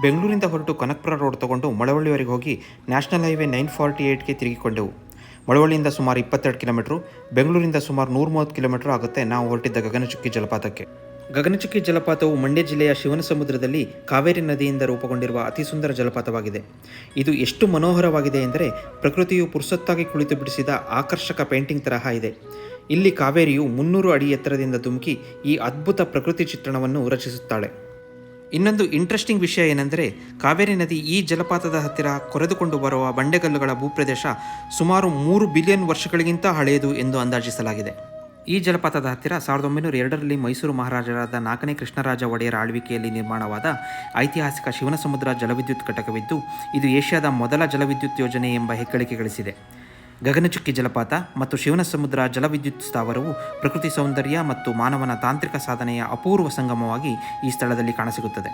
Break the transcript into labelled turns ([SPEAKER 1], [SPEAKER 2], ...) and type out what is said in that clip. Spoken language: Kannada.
[SPEAKER 1] ಬೆಂಗಳೂರಿಂದ ಹೊರಟು ಕನಕಪುರ ರೋಡ್ ತಗೊಂಡು ಮಳವಳ್ಳಿವರೆಗೆ ಹೋಗಿ ನ್ಯಾಷನಲ್ ಹೈವೇ 948ಗೆ ತಿರುಗಿಕೊಂಡೆವು. ಮಳವಳ್ಳಿಯಿಂದ ಸುಮಾರು 22 ಕಿಲೋಮೀಟ್ರು, ಬೆಂಗಳೂರಿಂದ ಸುಮಾರು 130 ಕಿಲೋಮೀಟ್ರ್ ಆಗುತ್ತೆ ನಾವು ಹೊರಟಿದ್ದ ಗಗನಚುಕ್ಕಿ ಜಲಪಾತಕ್ಕೆ. ಗಗನಚುಕ್ಕಿ ಜಲಪಾತವು ಮಂಡ್ಯ ಜಿಲ್ಲೆಯ ಶಿವನಸಮುದ್ರದಲ್ಲಿ ಕಾವೇರಿ ನದಿಯಿಂದ ರೂಪುಗೊಂಡಿರುವ ಅತಿ ಸುಂದರ ಜಲಪಾತವಾಗಿದೆ. ಇದು ಎಷ್ಟು ಮನೋಹರವಾಗಿದೆ ಎಂದರೆ ಪ್ರಕೃತಿಯು ಪುರ್ಸೊತ್ತಾಗಿ ಕುಳಿತು ಬಿಡಿಸಿದ ಆಕರ್ಷಕ ಪೇಂಟಿಂಗ್ ತರಹ ಇದೆ. ಇಲ್ಲಿ ಕಾವೇರಿಯು 300 ಅಡಿ ಎತ್ತರದಿಂದ ಧುಮುಕಿ ಈ ಅದ್ಭುತ ಪ್ರಕೃತಿ ಚಿತ್ರಣವನ್ನು ರಚಿಸುತ್ತಾಳೆ. ಇನ್ನೊಂದು ಇಂಟ್ರೆಸ್ಟಿಂಗ್ ವಿಷಯ ಏನೆಂದರೆ ಕಾವೇರಿ ನದಿ ಈ ಜಲಪಾತದ ಹತ್ತಿರ ಕೊರೆದುಕೊಂಡು ಬರುವ ಬಂಡೆಗಲ್ಲುಗಳ ಭೂಪ್ರದೇಶ ಸುಮಾರು 3 ಬಿಲಿಯನ್ ವರ್ಷಗಳಿಗಿಂತ ಹಳೆಯದು ಎಂದು ಅಂದಾಜಿಸಲಾಗಿದೆ. ಈ ಜಲಪಾತದ ಹತ್ತಿರ 1902ರಲ್ಲಿ ಮೈಸೂರು ಮಹಾರಾಜರಾದ 4ನೇ ಕೃಷ್ಣರಾಜ ಒಡೆಯರ ಆಳ್ವಿಕೆಯಲ್ಲಿ ನಿರ್ಮಾಣವಾದ ಐತಿಹಾಸಿಕ ಶಿವನಸಮುದ್ರ ಜಲವಿದ್ಯುತ್ ಘಟಕವಿದ್ದು, ಇದು ಏಷ್ಯಾದ ಮೊದಲ ಜಲವಿದ್ಯುತ್ ಯೋಜನೆ ಎಂಬ ಹೆಗ್ಗಳಿಕೆ ಗಳಿಸಿದೆ. ಗಗನಚುಕ್ಕಿ ಜಲಪಾತ ಮತ್ತು ಶಿವನಸಮುದ್ರ ಜಲವಿದ್ಯುತ್ ಸ್ಥಾವರವು ಪ್ರಕೃತಿ ಸೌಂದರ್ಯ ಮತ್ತು ಮಾನವನ ತಾಂತ್ರಿಕ ಸಾಧನೆಯ ಅಪೂರ್ವ ಸಂಗಮವಾಗಿ ಈ ಸ್ಥಳದಲ್ಲಿ ಕಾಣಸಿಗುತ್ತದೆ.